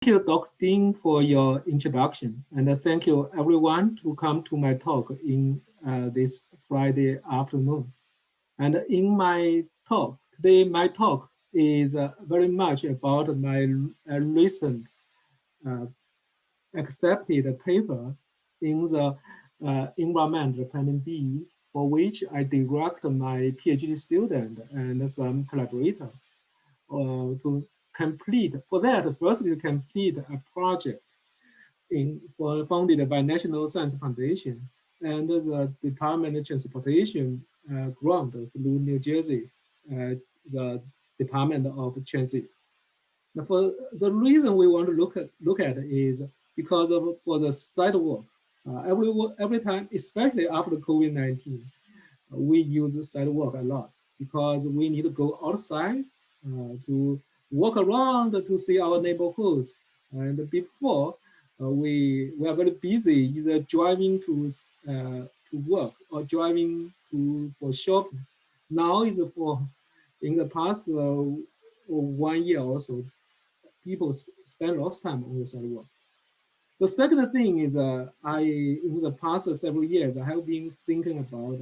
Thank you, Dr. Dean, for your introduction, and thank you everyone to come to my talk in this Friday afternoon. And in my talk, today my talk is very much about my recent uh, accepted paper in the environmental planning B, for which I direct my PhD student and some collaborator to complete. For that, first to complete a project funded by National Science Foundation and the Department of Transportation grant through New Jersey, the Department of Transit. Now, for the reason we want to look at is because of for the sidewalk. Every time, especially after COVID-19, we use sidewalk a lot because we need to go outside to walk around to see our neighborhoods. And before, we are very busy either driving to work or driving for shopping. Now is for in the past 1 year or so, people spend lots of time on the sidewalk. The second thing is in the past several years, I have been thinking about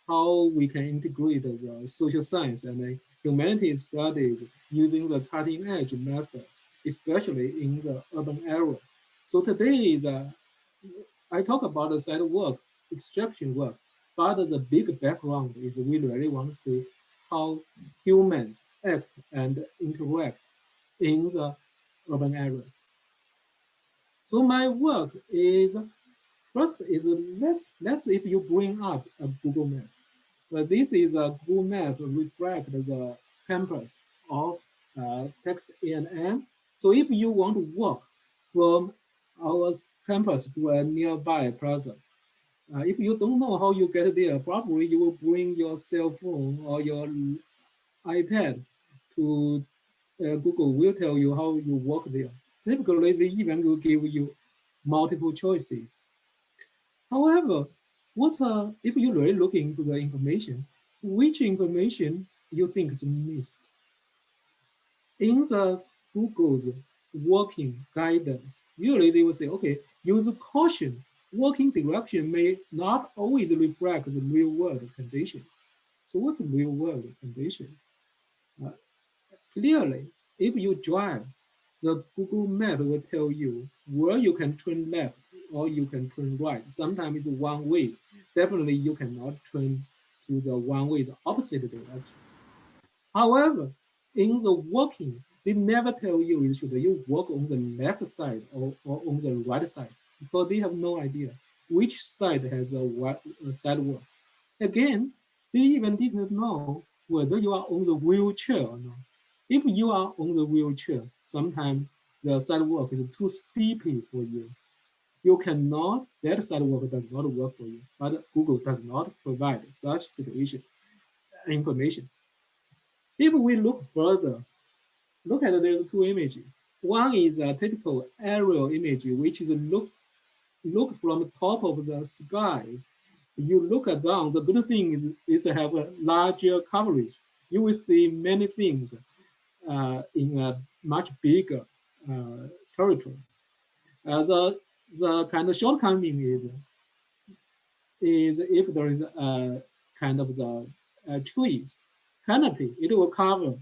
how we can integrate the social science and the humanities studies using the cutting edge methods, especially in the urban area. So today is I talk about the sidewalk extraction work, but the big background is we really want to see how humans act and interact in the urban area. So my work is first is let's if you bring up a Google map. This is a Google map reflect the campus of Texas A&M. So if you want to walk from our campus to a nearby plaza, if you don't know how you get there, probably you will bring your cell phone or your iPad to Google will tell you how you walk there. Typically, they even will give you multiple choices. However, if you really look into the information, which information you think is missed? In the Google's walking guidance, usually they will say, okay, use caution. Walking direction may not always reflect the real world condition. So what's the real world condition? Uh, Clearly, if you drive, the Google map will tell you where you can turn left or you can turn right. Sometimes it's one way. Definitely you cannot turn to the one way, the opposite direction. However, in the walking, they never tell you should you walk on the left side or on the right side because they have no idea which side has a sidewalk. Again, they even didn't know whether you are on the wheelchair or not. If you are on the wheelchair, sometimes the sidewalk is too steepy for you. You cannot, that sidewalk does not work for you, but Google does not provide such situation information. If we look further, look at there's two images. One is a typical aerial image, which is look from the top of the sky. You look down, the good thing is to have a larger coverage. You will see many things in a much bigger territory. The kind of shortcoming is if there is a kind of the trees canopy, it will cover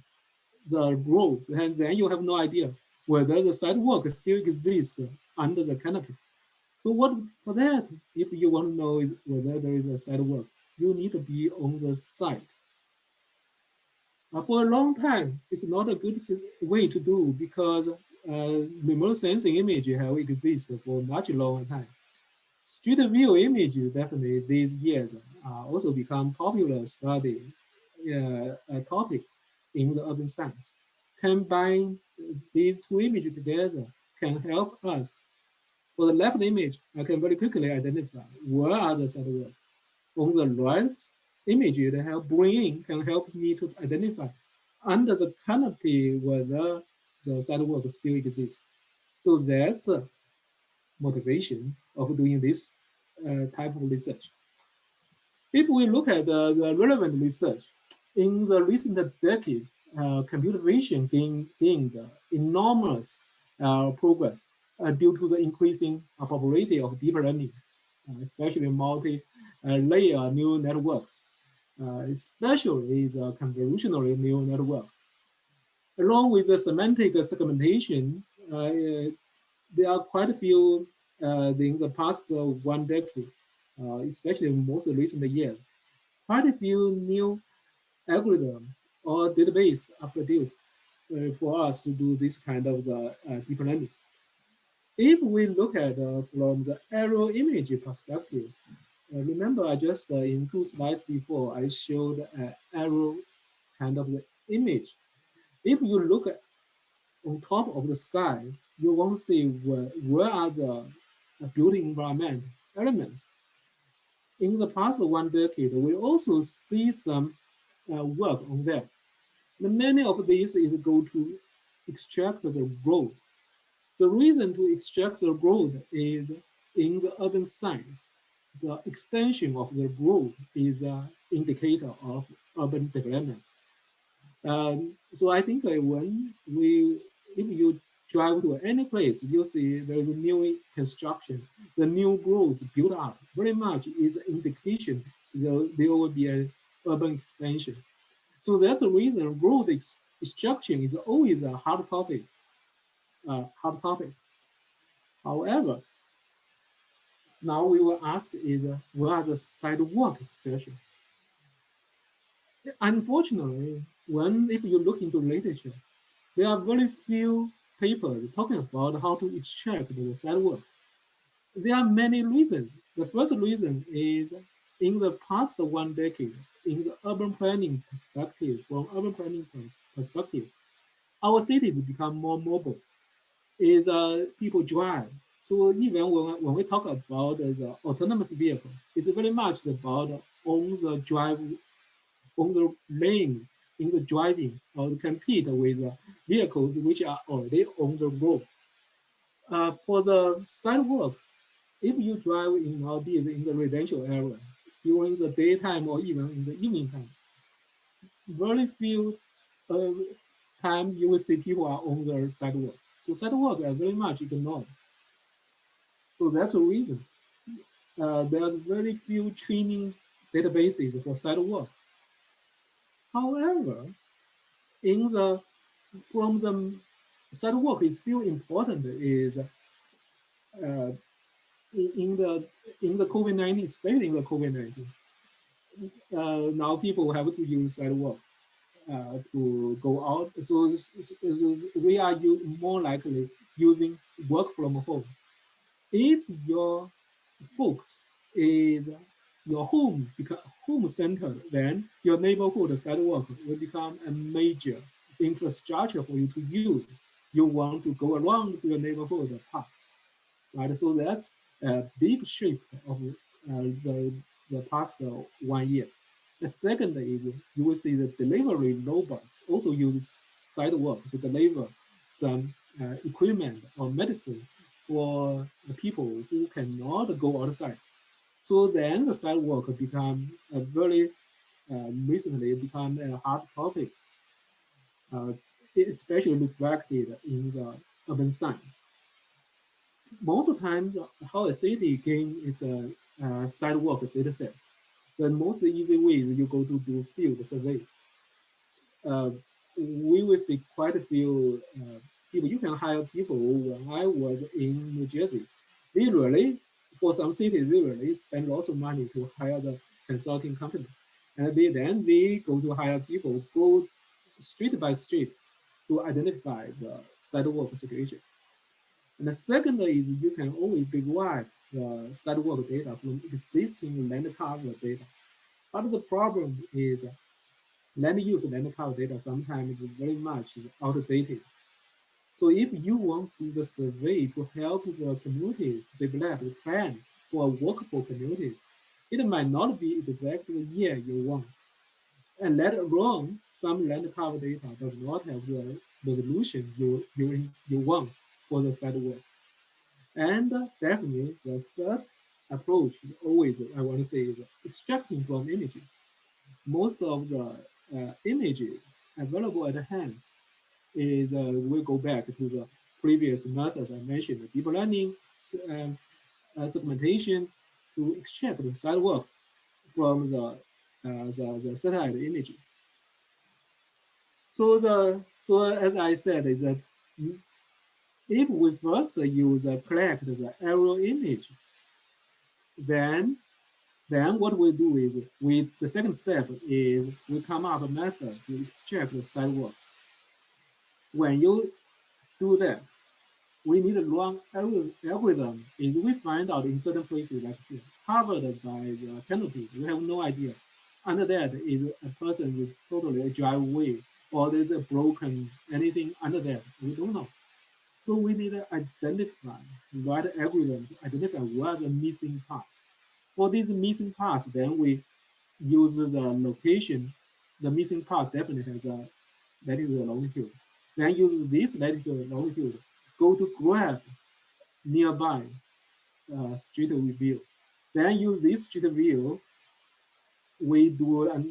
the road, and then you have no idea whether the sidewalk still exists under the canopy. So what for that, if you want to know is whether there is a sidewalk, you need to be on the site. For a long time, it's not a good way to do because remote sensing image have existed for a much longer time. Street view image definitely these years also become popular study topic in the urban science. Combine these two images together can help us. For the left image, I can very quickly identify where are the sidewalks. On the right image, it help bring can help me to identify under the canopy whether the sidewalk still exists. So that's a motivation of doing this type of research. If we look at the relevant research, in the recent decade, computer vision gained enormous progress due to the increasing popularity of deep learning, especially multi-layer neural networks, especially the convolutional neural network. Along with the semantic segmentation, there are quite a few in the past 1 decade, especially most recent years, quite a few new algorithm or database are produced for us to do this kind of deep learning. If we look at from the aerial image perspective, remember I just in 2 slides before I showed aerial kind of the image. If you look at on top of the sky, you won't see where are the building environment elements. In the past 1 decade, we also see some work on that. Many of these is go to extract the growth. The reason to extract the growth is in the urban science. The extension of the growth is an indicator of urban development. So I think if you drive to any place, you see there is a new construction, the new growth built up. Very much is an indication that there will be an urban expansion. So that's the reason growth extraction is always a hard topic. However, now we will ask is what are the sidewalk extraction? Unfortunately, if you look into literature, there are very few papers talking about how to extract the sidewalk. There are many reasons. The first reason is in the past 1 decade, in the urban planning perspective, from urban planning perspective, our cities become more mobile. Is people drive. So even when we talk about the autonomous vehicle, it's very much about on the drive, on the lane, in the driving, or to compete with vehicles which are already on the road. For the sidewalk, if you drive in nowadays in the residential area during the daytime or even in the evening time, very few uh, time you will see people are on the sidewalk. So sidewalk are very much ignored. So that's the reason. There's very few training databases for sidewalk. However, in the from the sidewalk is still important is in the COVID-19, especially in the COVID-19. Now people have to use sidewalk to go out. So we are more likely using work from home. If your focus is your home center, then your neighborhood sidewalk will become a major infrastructure for you to use. You want to go around to your neighborhood parks, right? So that's a big shift of the past 1 year. The second is you will see the delivery robots also use sidewalk to deliver some equipment or medicine for the people who cannot go outside. So then the sidewalk become a very recently become a hot topic, uh, especially reflected in the urban science. Most of the time, how a city gain its sidewalk data set. The most easy way is you go to do field survey. Uh, we will see quite a few people. You can hire people. When I was in New Jersey, they really, for some cities, they really spend lots of money to hire the consulting company. And they go to hire people, go street by street to identify the sidewalk situation. And the second is you can only derive the sidewalk data from existing land cover data. But the problem is land use land cover data sometimes is very much outdated. So if you want to do the survey to help the community develop a plan for workable communities, it might not be exactly the year you want. And let alone some land cover data does not have the resolution you want for the sidewalk. And definitely the third approach always I want to say is extracting from images. Most of the images available at hand is we go back to the previous methods I mentioned, deep learning, segmentation, to extract the sidewalk from the satellite image. So as I said, is that if we first use collect the aerial image, then what we do is the second step is we come up a method to extract the sidewalk. When you do that, we need to run algorithm is we find out in certain places like here, covered by the canopy, we have no idea. Under that is a person with totally a driveway or there's a broken anything under that, we don't know. So we need to identify, write algorithm to identify what are the missing parts. For these missing parts, then we use the location. The missing part definitely has a latitude and longitude. Then use this latitude and longitude, go to grab nearby street view. Then use this street view. We do, I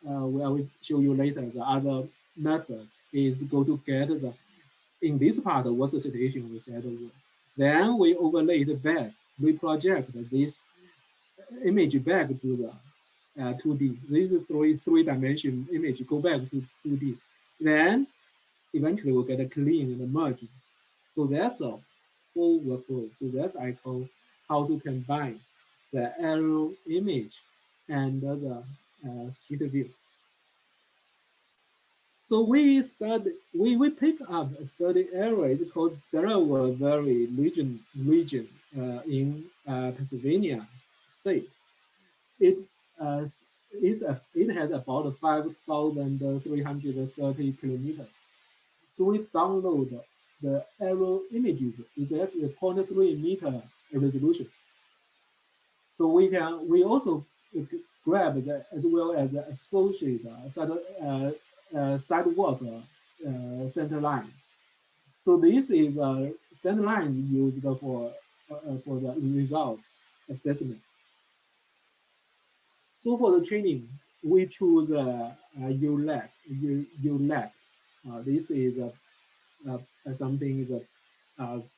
will show you later the other methods is to go to get the, in this part, what's the situation we said over. Then we overlay it back, we project this image back to the 2D. This is three-dimension image, go back to 2D. Then eventually we'll get a clean and a merge. So that's a full workflow. So that's I call how to combine the aerial image and the street view. So we pick up a study area. It's called Delaware Valley region in Pennsylvania state. It it has about 5,330 kilometers. So we download the aerial images. It's at 0.3 meter resolution. So we also grab that as well as associate sidewalk center line. So this is a center line used for the results assessment. So for the training, we choose ULAC. This is something is a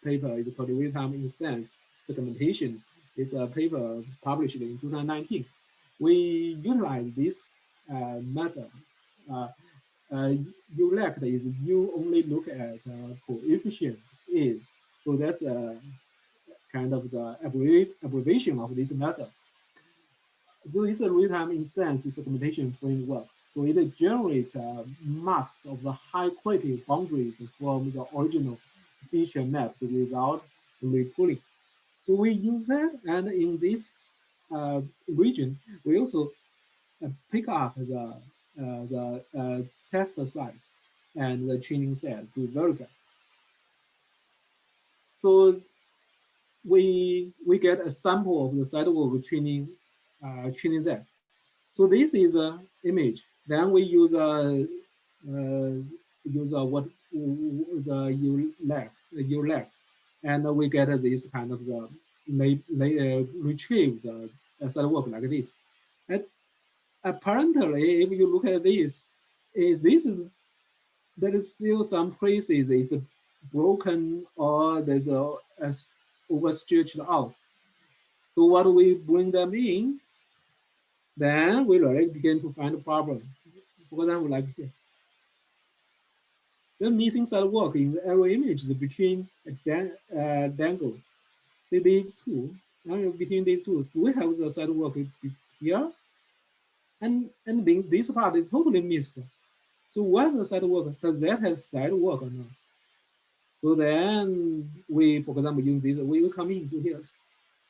paper is called real-time instance segmentation. It's a paper published in 2019. We utilize this method. ULAC is you only look at coefficient is. So that's kind of the abbreviation of this method. So it's a real-time instance segmentation framework. So it generates masks of the high-quality boundaries from the original feature maps without repooling. So we use that, and in this region, we also pick up the test site and the training set to verify. So we get a sample of the sidewalk training set. So this is an image. Then we use what the ULAC, and we get this kind of the retrieve the sidewalk like this. And apparently, if you look at this, there is still some places it's broken or there's a overstretched out. So what we bring them in, then we really begin to find a problem. For example, like here. The missing sidewalk in the aerial image is between dangles. These two, between these two, we have the sidewalk here, and this part is totally missed. So what's the sidewalk? Does that have sidewalk or not? So then we, for example, use this, we will come into here,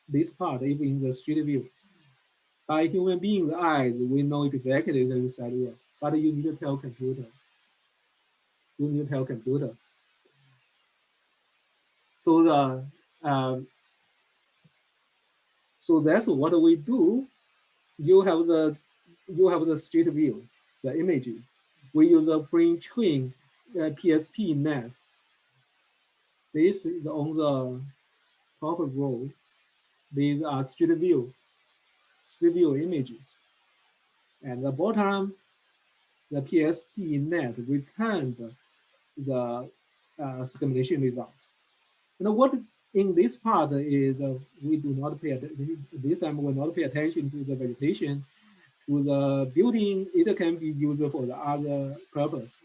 this part, even in the street view. By human beings' eyes, we know exactly the sidewalk, but you need to tell computer. You need to tell computer. So so that's what we do. You have the street view, the images. We use a pre-trained PSP map. This is on the top row. These are street view images. At the bottom, the PSP net returned the segmentation results. And what in this part is we do not pay this time we will not pay attention to the vegetation, to the building. It can be used for the other purpose.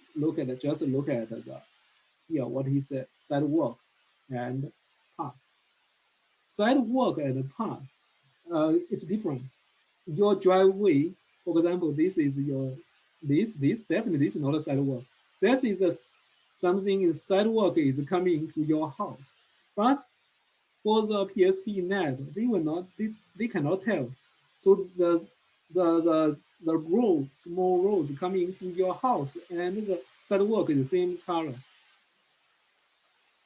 Just look at the here what he said: sidewalk and path. Sidewalk and path, it's different. Your driveway, for example, this is your this definitely this is not a sidewalk. That is something sidewalk is coming to your house, but for the PSP net, they will not they cannot tell. So the roads, small roads coming to your house, and the sidewalk is the same color.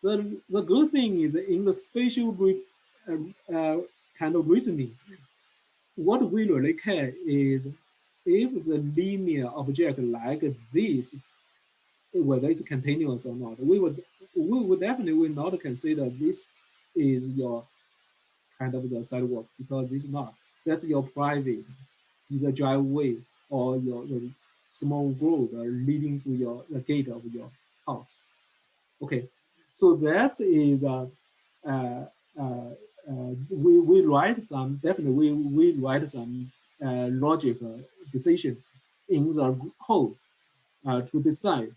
The good thing is in the spatial kind of reasoning, what we really care is if the linear object like this, whether it's continuous or not. We would definitely will not consider this is your kind of the sidewalk, because it's not. That's your private, either driveway or your small road leading to the gate of your house. Okay, so that is uh, uh, we write some definitely we write some logic decision in the code to decide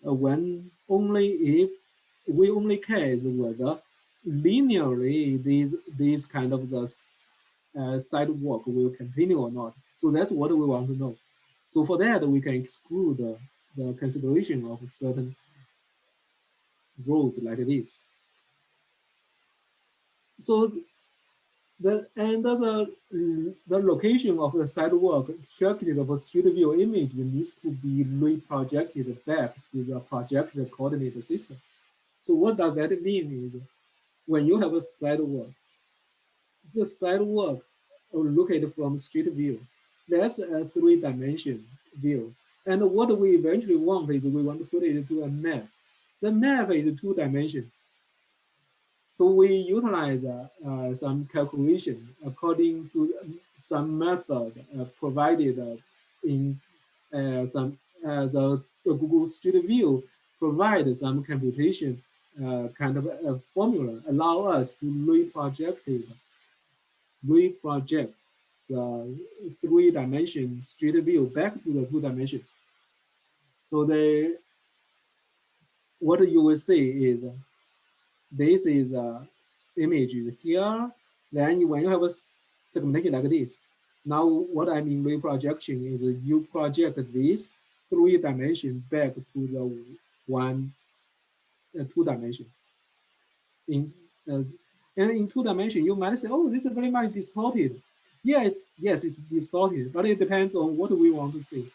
when only if we only care is whether linearly these kind of the sidewalk will continue or not. So that's what we want to know. So for that we can exclude the consideration of certain roads like this. So the location of the sidewalk extracted of a street view image needs to be reprojected back to the projected coordinate system. So what does that mean is when you have a sidewalk, the sidewalk located from street view, that's a three-dimension view. And what we eventually want is we want to put it into a map. The map is two-dimension. So we utilize some calculation according to some method provided in some the Google Street View provide some computation kind of a formula allow us to reproject the three-dimension street view back to the two-dimension. So what you will see is this is image here. Then when you have a segmentation like this, now what I mean reprojection is you project this three-dimension back to the two-dimension. In and in two-dimension, you might say, "Oh, this is very much distorted." Yes, it's distorted, but it depends on what we want to see.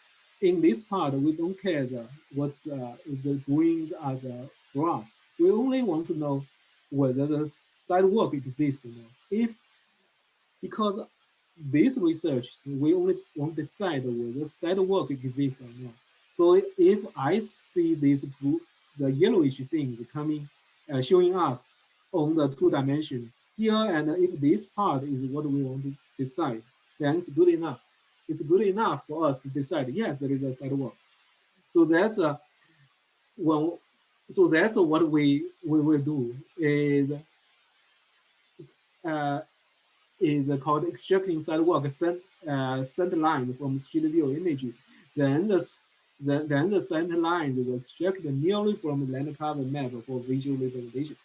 In this part, we don't care what's the greens are the grass. We only want to know whether the sidewalk exists or not. If because this research, we only want to decide whether sidewalk exists or not. So if I see this blue, the yellowish things coming, showing up on the two-dimension here, and if this part is what we want to decide, then it's good enough. It's good enough for us to decide, yes, there is a sidewalk. So that's well, so that's what we will do uh, is called extracting sidewalk center line from street view image. Then the center line will extract nearly from the land cover map for visual representation.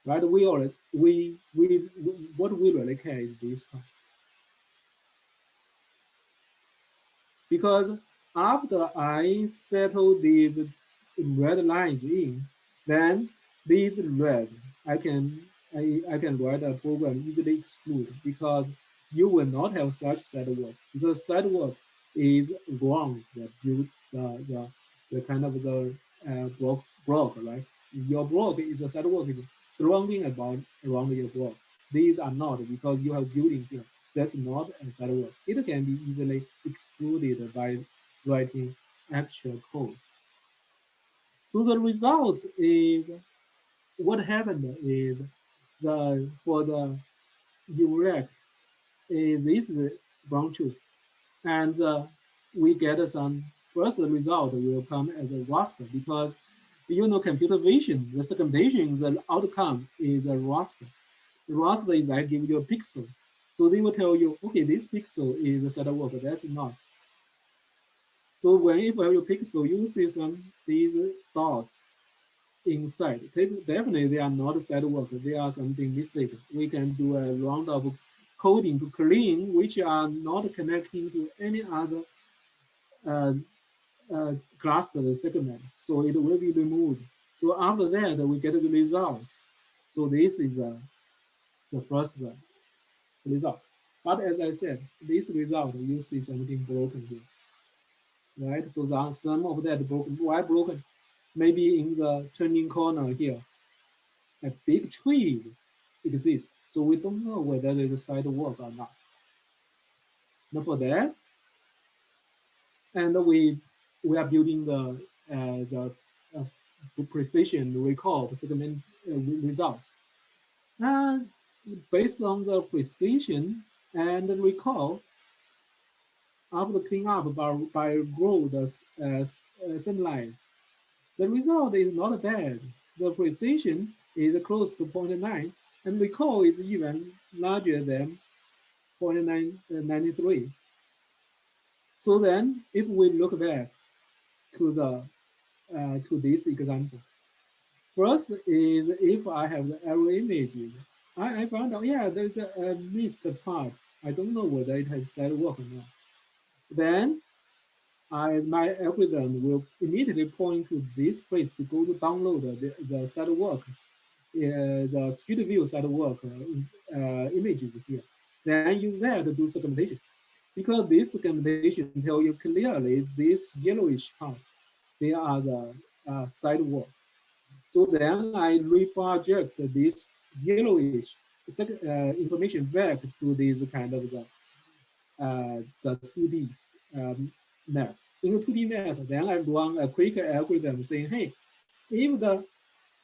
Right? We what we really care is this part. Because after I settle these red lines in, then these red I can I can write a program easily exclude, because you will not have such sidewalk, because sidewalk is wrong that you the kind of the block, right? Your block is a sidewalk is surrounding around your block. These are not, because you have building here. That's not a sidewalk. It can be easily excluded by writing actual codes. So the result is what happened is the for the UREC is this brown truth, and we get some first result will come as a raster, because You know, computer vision, the segmentation, the outcome is a raster. The raster is like give you a pixel. So they will tell you, okay, this pixel is a sidewalk, that's not. So when you have your pixel, you see some these dots inside. Definitely they are not sidewalk, they are something mistake. We can do a round of coding to clean, which are not connecting to any other uh, cluster segment. So it will be removed. So after that, we get the results. So this is the first result. But as I said, this result, you see something broken here, right? So there are some of that broken. Why broken? Maybe in the turning corner here, a big tree exists. So we don't know whether it's a sidewalk or not. Now for that, and we are building precision recall segment result. And based on the precision and recall, after cleanup by road sunlight, the result is not bad. The precision is close to zero point 0.9, and recall is even larger than 0.993. So then, if we look back to the to this example, first is if I have the arrow images, I found out, yeah, there's a missed part. I don't know whether it has sidewalk or not. Then my algorithm will immediately point to this place to go to download the sidewalk, the street view sidewalk images here. Then use that to do segmentation. Because this segmentation tell you clearly this yellowish part, they are the sidewalk. So then I reproject this yellowish information back to this kind of the 2D map. In the 2D map, then I run a quick algorithm saying, hey, if the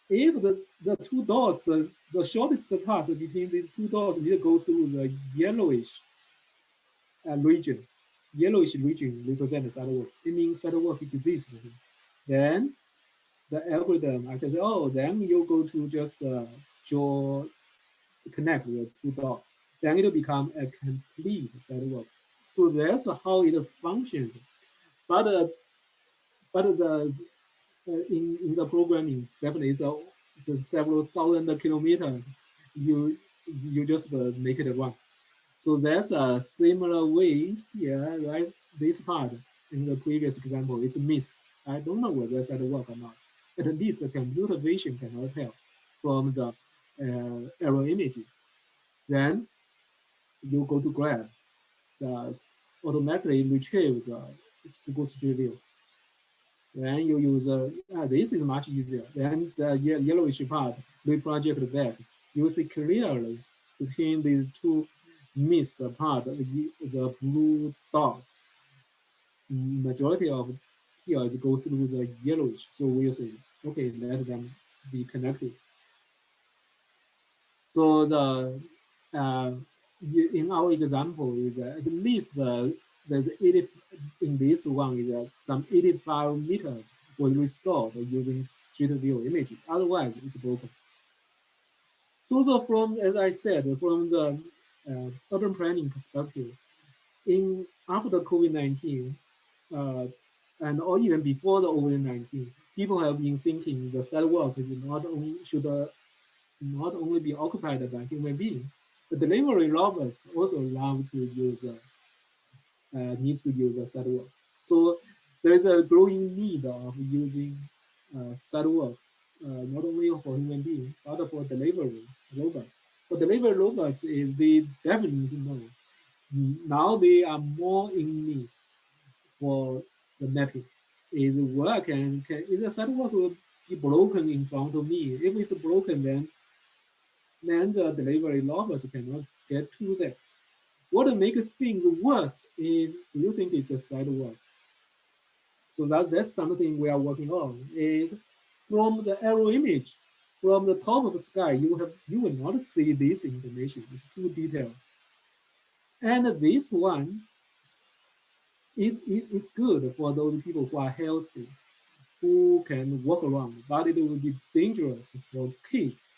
the two dots, the shortest part between the two dots need to go through the yellowish region. Yellowish region represents sidewalk. It means sidewalk exists. Then the algorithm, I can say, oh, then you go to just draw, connect the two dots. Then it will become a complete sidewalk. So that's how it functions. But in the programming, definitely it's several thousand kilometers. You you just make it one. So that's a similar way here, right? This part in the previous example, it's a miss. I don't know whether it's at work or not. At least the computer vision cannot tell from the error image. Then you go to grab, the automatically retrieve the Google Street View. Then you use, this is much easier. Then the yellowish part, we project that. You see clearly between these two missed part, the blue dots. Majority of here is go through the yellowish. So we'll say, okay, let them be connected. So in our example is at least there's 80 in this one is some 85 meters was restored using street view imaging. Otherwise, it's broken. So from, as I said, from the urban planning perspective, in after COVID-19, uh, and or even before the COVID-19, people have been thinking the sidewalk is not only should not only be occupied by human beings, the delivery robots also love to use need to use a sidewalk. So there is a growing need of using sidewalk not only for human beings but for delivery robots. For delivery robots, is they definitely know now they are more in need for the mapping. Is where can is the sidewalk will be broken in front of me? If it's broken, then the delivery robots cannot get to that. What makes things worse is, do you think it's a sidewalk? So that's something we are working on. Is from the aero image, from the top of the sky, you will not see this information. It's too detailed. And this one, it's good for those people who are healthy. who can walk around, but it will be dangerous for kids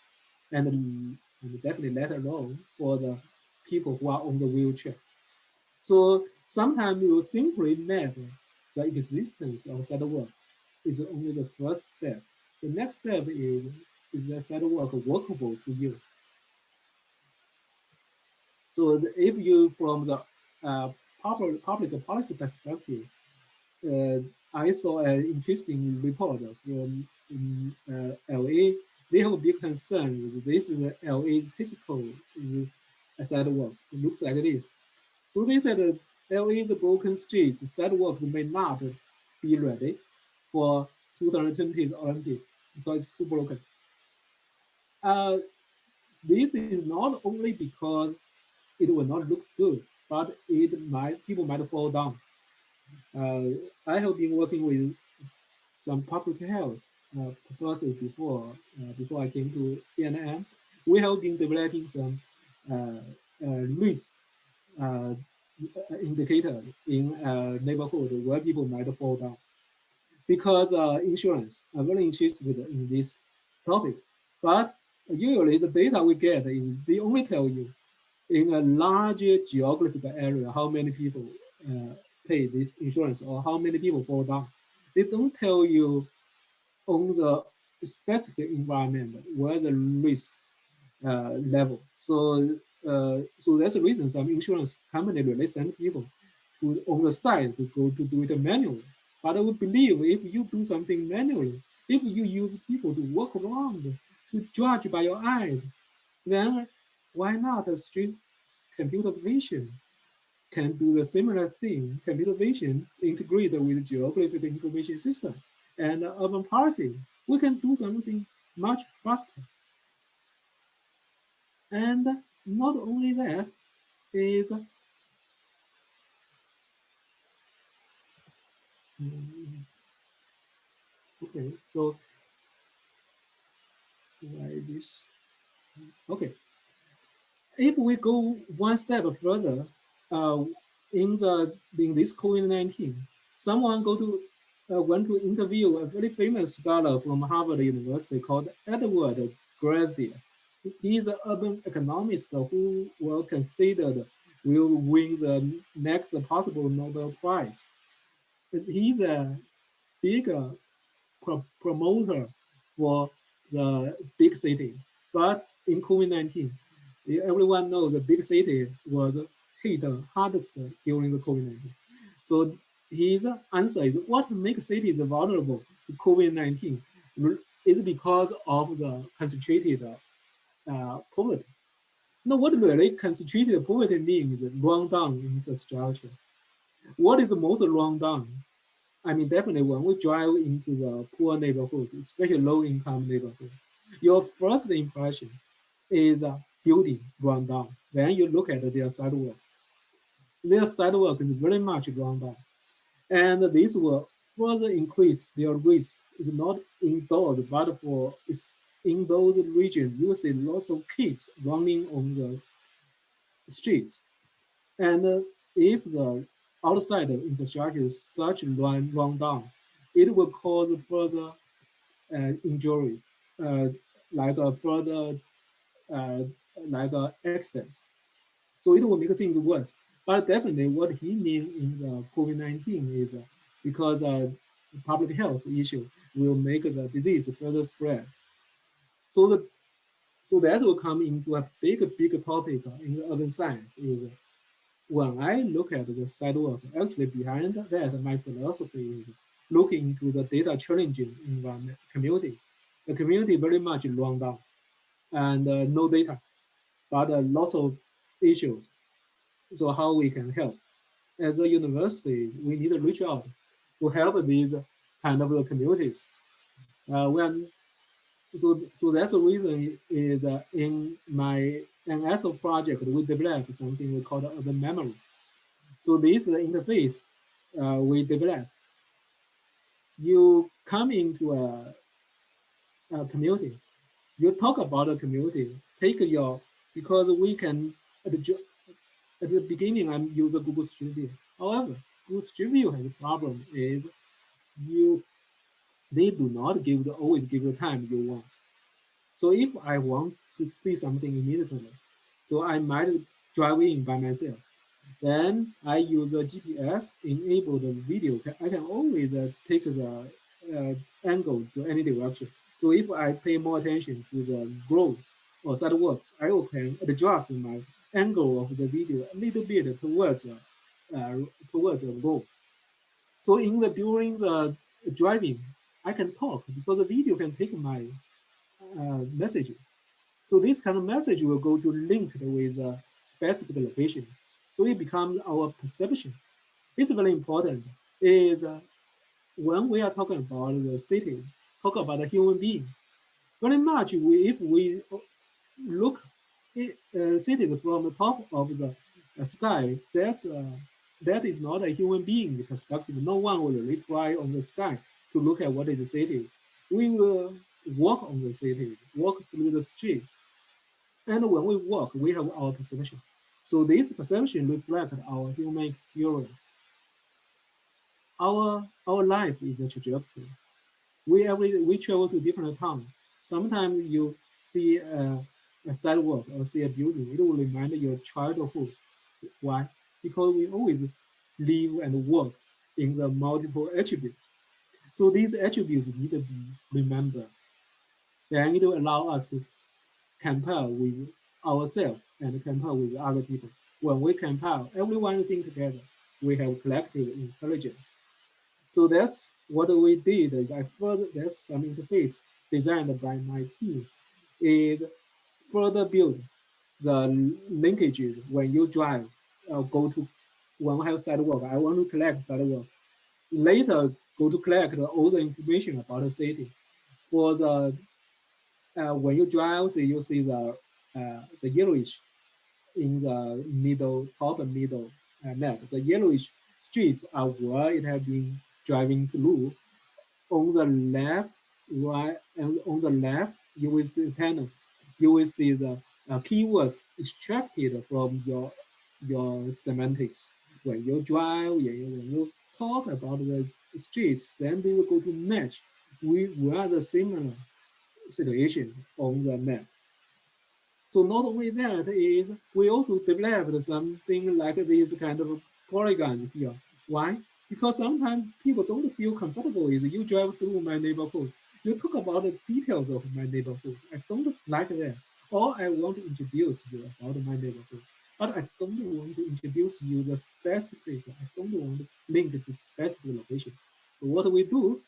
and definitely let alone for the people who are on the wheelchair. So sometimes you simply net the existence of sidewalk is only the first step. The next step is the sidewalk workable to you? So if you, from the public policy perspective, uh, I saw an interesting report from LA. They have a big concern with this is LA typical sidewalk. It looks like this. So they said LA's broken streets sidewalk may not be ready for 2020's Olympic because it's too broken. Uh, this is not only because it will not look good, but people might fall down. Uh, I have been working with some public health professors before I came to ENM. We have been developing some risk uh, indicator in a neighborhood where people might fall down. Because insurance are very interested in this topic. But usually the data we get is they only tell you in a larger geographical area how many people pay this insurance or how many people fall down. They don't tell you on the specific environment where the risk level. So that's the reason some insurance company really send people to on the side to go to do it manually. But I would believe if you do something manually, if you use people to walk around to judge by your eyes, then why not a street computer vision can do the similar thing? Computer vision integrated with geographic information system and urban policy. We can do something much faster. And not only that, is okay. So why this? Okay, if we go one step further, uh, in this COVID-19, someone went to interview a very famous scholar from Harvard University called Edward Grazia. He's an urban economist who will considered will win the next possible Nobel Prize. He's a big promoter for the big city. But in COVID-19, everyone knows the big city was hit hardest during the COVID-19. So his answer is what makes cities vulnerable to COVID-19 is because of the concentrated poverty. Now, what really concentrated poverty means is run down infrastructure. What is most run down? I mean, definitely when we drive into the poor neighborhoods, especially low-income neighborhoods, your first impression is a building run down. Then you look at their sidewalk is very much run down. And this will further increase their risk. It's not indoors, but in those regions, you see lots of kids running on the streets. And if the outside infrastructure is such run down, it will cause further injuries, uh, like a further uh, accidents. So it will make things worse. But definitely, what he means in the COVID-19 is because public health issue will make the disease further spread. So the so that will come into a big topic in urban science. Is when I look at the sidewalk, actually behind that, my philosophy is looking into the data challenging environment communities. The community very much run down and no data, but lots of issues. So how we can help? As a university, we need to reach out to help these kind of the communities. When so that's the reason is in my NSO project we developed something we call the urban memory. So this is the interface we developed. You come into a community, you talk about a community, take your, because we can, at at the beginning, I'm using Google Street View. However, Google Street View has a problem is you they do not always give the time you want. So if I want to see something immediately, so I might drive in by myself. Then I use a GPS enabled video. I can always take the angle to any direction. So if I pay more attention to the roads or sidewalks, I can adjust my angle of the video a little bit towards the road. So during the driving, I can talk because the video can take my message. So this kind of message will go to linked with a specific location. So it becomes our perception. It's very important. Is when we are talking about the city, talk about a human being. Very much, if we look at cities from the top of the sky, that is not a human being perspective. No one will really fly on the sky to look at what is the city. We will walk on the city, walk through the streets, and when we walk, we have our perception. So this perception reflects our human experience. Our life is a trajectory. We travel to different towns. Sometimes you see a sidewalk or see a building, it will remind your childhood. Why? Because we always live and work in the multiple attributes. So these attributes need to be remembered. Then it will allow us to compare with ourselves and compare with other people. When we compare everyone thing together, we have collective intelligence. So that's what we did. Is I further that's some interface designed by my team is further build the linkages when you drive. Go to when I have sidewalk, I want to collect sidewalk. Later, go to collect all the information about the city. For the when you drive, so you see the yellowish in the middle, top and middle map. The yellowish streets are where it has been driving through. On the left, right, and on the left, you will see panel. You will see the keywords extracted from your semantics. When you drive, when you talk about the streets, then they will go to match with where the similar situation on the map. So not only that is we also developed something like this kind of polygons here. Why? Because sometimes people don't feel comfortable with you drive through my neighborhood. You talk about the details of my neighborhood. I don't like that. Or I want to introduce you about my neighborhood. But I don't want to introduce you the specific. I don't want to link to specific location. So what we do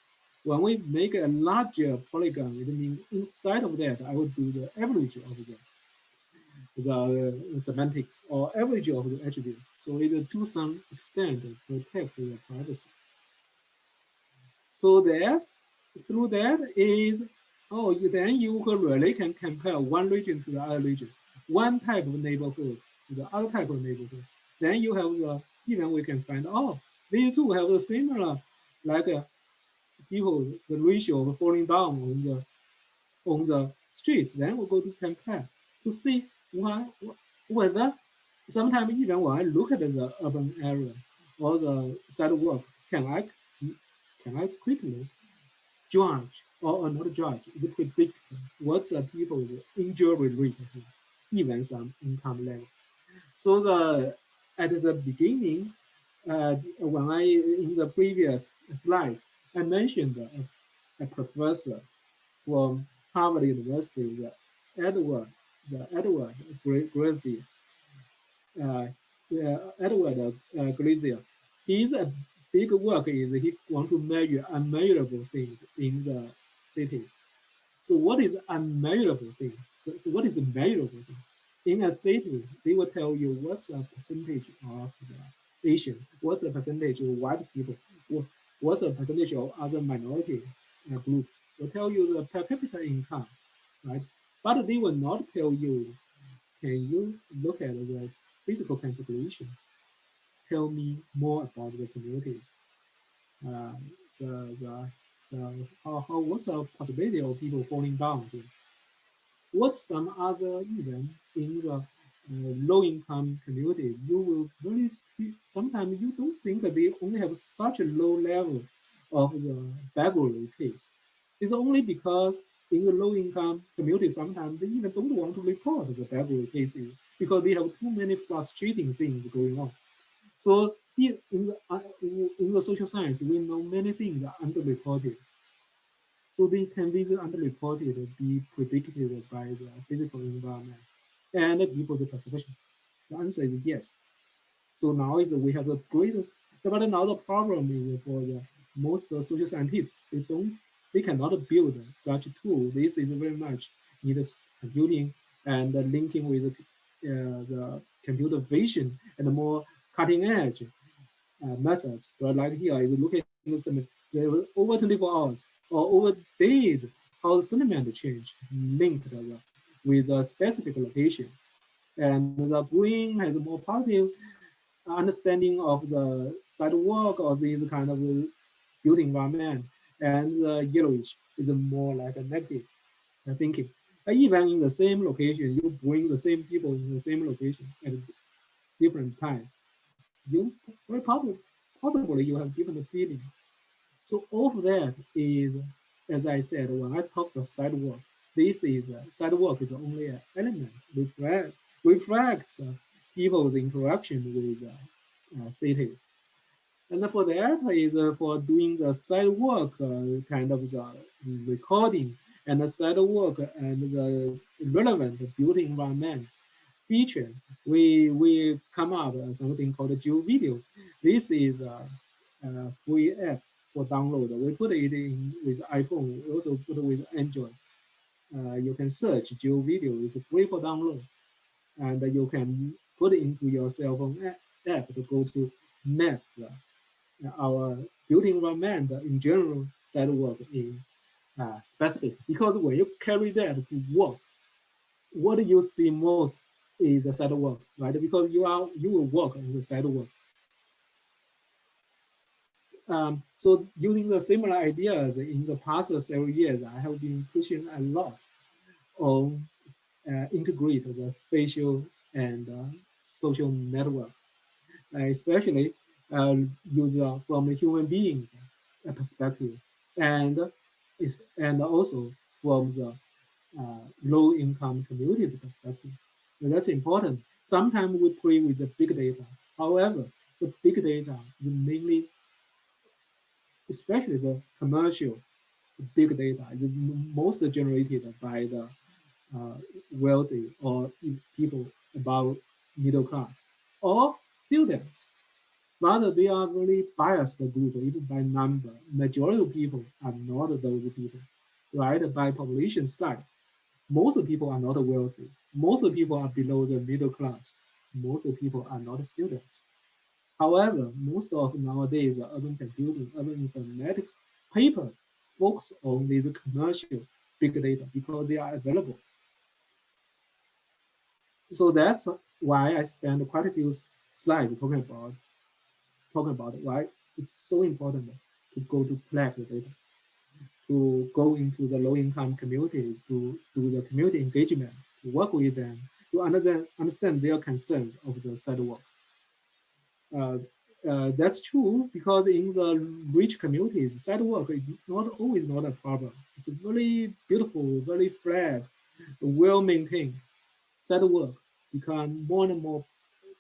when we make a larger polygon, it means inside of that I will do the average of the semantics or average of the attributes. So it to some extent protect the privacy. So there, through that is, then you really can compare one region to the other region, one type of neighborhood to the other type of neighborhood. Then you have even we can find, these two have a similar, like people, the ratio of falling down on the streets. Then we go to compare to see why, whether sometimes even when I look at the urban area or the sidewalk, can I can I quickly judge or not judge, is predict what's the people's injury rate, even some income level. So at the beginning, when I in the previous slides, I mentioned a professor from Harvard University, the Edward Grazia, uh, Grazia. His big work is he want to measure unmeasurable things in the city. So what is unmeasurable thing? So what is a measurable thing? In a city, they will tell you what's a percentage of the Asian, what's a percentage of white people, what's a percentage of other minority groups. They'll tell you the per capita income, right? But they will not tell you, can you look at the physical configuration? Tell me more about the communities. Uh, the, what's the possibility of people falling down here? What's some other even in the low income community? You will really sometimes you don't think that they only have such a low level of the burglary case. It's only because in the low-income community, sometimes they even don't want to report the bad cases because they have too many frustrating things going on. So here in the social science, we know many things are underreported. So they can be underreported, be predicted by the physical environment and people's perception. The answer is yes. So now is we have a great, but now the problem is for the most social scientists, they cannot build such a tool. This is very much needs computing and linking with the computer vision and more cutting edge methods. But like here is looking at some over 24 hours or over days how the sentiment change linked with a specific location. And the brain has a more positive understanding of the sidewalk or these kind of built environment, and the yellowish is more like a negative thinking. Even in the same location, you bring the same people in the same location at a different time. You very possibly you have different feeling. So all of that is, as I said, when I talk about sidewalk, this is sidewalk is only an element reflects people's interaction with city. And for that is for doing the sidewalk kind of the recording and the sidewalk and the relevant built environment feature. We come up with something called Geo Video. This is a free app for download. We put it in with iPhone. We also put it with Android. You can search Geo Video. It's free for download, and you can put it into your cell phone app to go to map our built environment in general sidewalk in specific. Because when you carry that to work, what you see most is the sidewalk, right? Because you will walk on the sidewalk. So using the similar ideas in the past several years, I have been pushing a lot on integrate the spatial and social network, especially user from a human being perspective, and and also from the low-income communities perspective. And that's important. Sometimes we play with the big data. However, the big data is mainly, especially the commercial big data, is most generated by the uh, wealthy or people above middle class or students. Rather, they are very biased group, even by number. Majority of people are not those people, right? By population size, most people are not wealthy. Most people are below the middle class. Most people are not students. However, most of nowadays urban computing, urban informatics papers focus on these commercial big data because they are available. So that's why I spent quite a few slides talking about why it's so important to go to collect the data, to go into the low-income community, to do the community engagement, to work with them, to understand their concerns of the sidewalk. Uh, that's true because in the rich communities, sidewalk is not always not a problem. It's very beautiful, very flat, well maintained. Sidewalk become more and more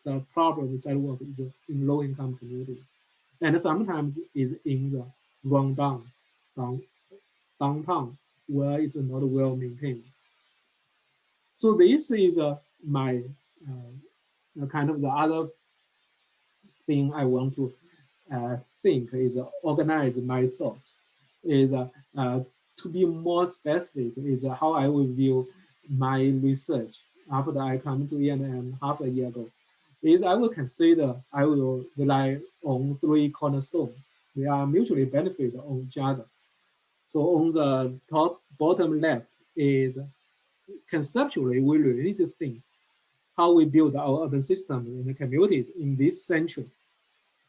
the problem with sidewalk is in low income communities. And sometimes is in the down, downtown where it's not well maintained. So this is my kind of the other thing I want to think is organize my thoughts is to be more specific is how I will view my research after I come to ENM half a year ago is I will consider I will rely on three cornerstones. They are mutually benefit on each other. So on the top bottom left is conceptually we really need to think how we build our urban system in the communities in this century.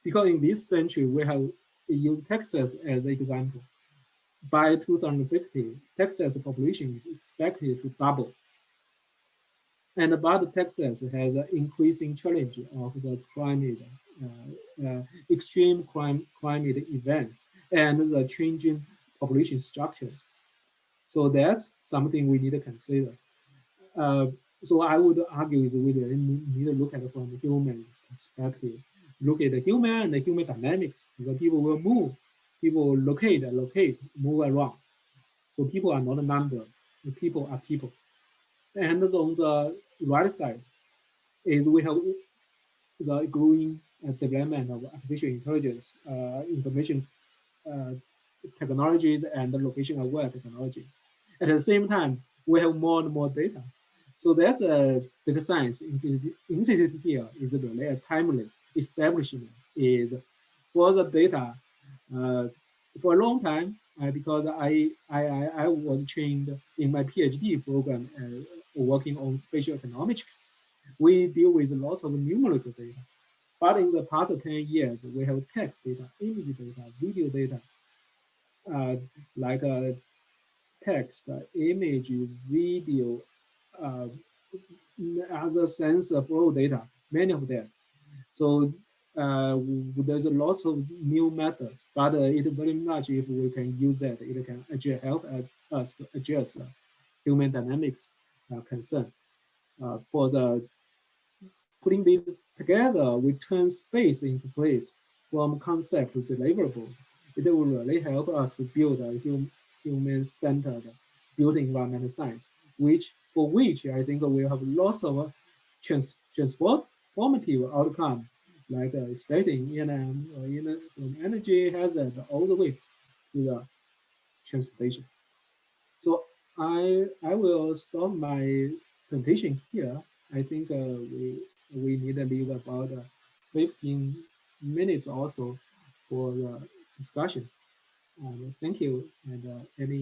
Because in this century, we have used Texas as an example. By 2050, Texas population is expected to double. And but Texas has an increasing challenge of the climate, extreme climate events, and the changing population structure. So that's something we need to consider. Uh, so I would argue is we really need to look at it from the human perspective. Look at the human and the human dynamics. The people will move, people will locate, move around. So people are not numbers. The people are people. And on the right side is we have the growing development of artificial intelligence, information uh, technologies, and location-aware technology. At the same time, we have more and more data. So that's a data science initiative here is really a timely establishment is for the data uh, for a long time because I was trained in my PhD program working on spatial economics. We deal with lots of numerical data. But in the past 10 years, we have text data, image data, video data, uh, like text, image, video, uh, other sensor flow data, many of them. So there's a lot of new methods, but it very much if we can use that, it can actually help us to address human dynamics concern. For the putting these together, we turn space into place from concept to deliverables. It will really help us to build a human-centered built environmental science, which I think we have lots of transformative outcome, like expecting from energy hazard all the way to the transportation. So I will stop my presentation here. I think we need to leave about 15 minutes also for the discussion. Thank you. And any